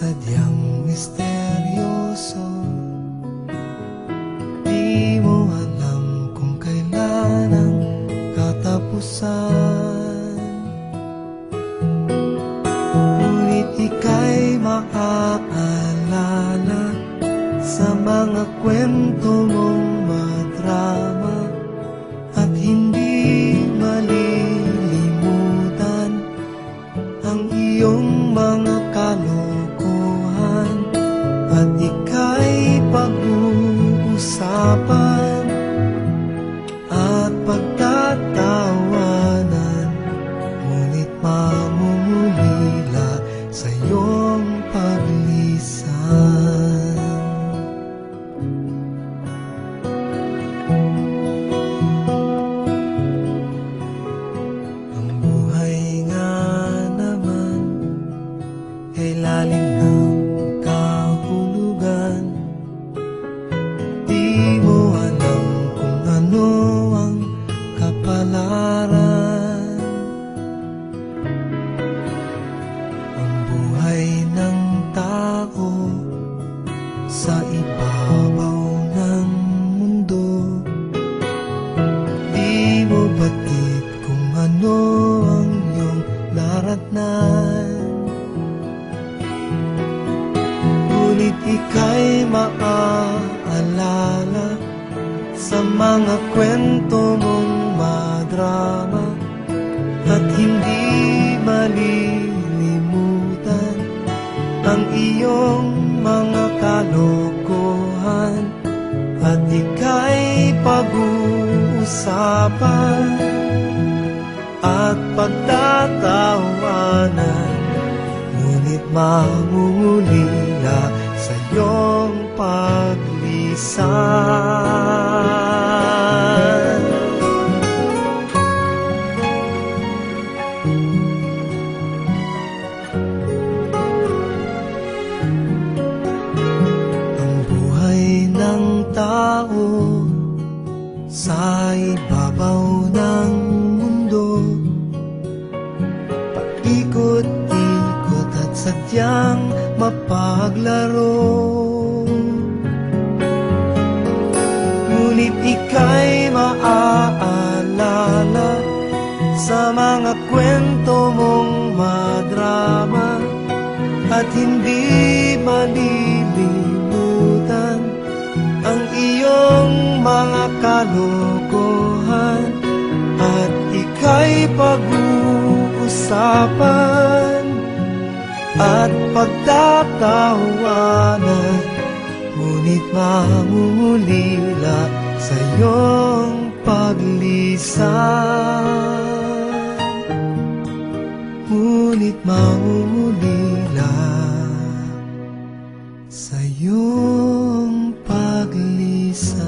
sadyang misteryoso. Di mo alam kung kailan ang katapusan, ngunit ika'y maaalala sa mga kwento mong madrama, at hindi malilimutan ang iyong mga kalokohan, at ika'y pag-uusapan at pagtatawanan, ngunit mamumulila sa iyong paglisan. Ang buhay nga naman ay lalim ng kahulugan. Di mo alam kung ano ang kapalaran. Ang buhay ng tao sa ibabaw ng mundo, di mo batid kung ano ang iyong naratnan, ngunit ika'y maaalala sa mga kwento mong madrama, at hindi malilimutan ang iyong mga kalokohan, at ika'y pag-uusapan at pagtatawanan, ngunit mamumulila sa iyong paglisan. Ang buhay ng tao sa ibabaw ng mundo, paikot-ikot at sadyang mapaglaro, ngunit ika'y maaalala sa mga kwento mong madrama, at hindi malilimutan ang iyong mga kalokohan, at ika'y pag-uusapan at pagtatawanan, ngunit mamumulila sa iyong paglisan. Ngunit mamumulila sa iyong paglisan.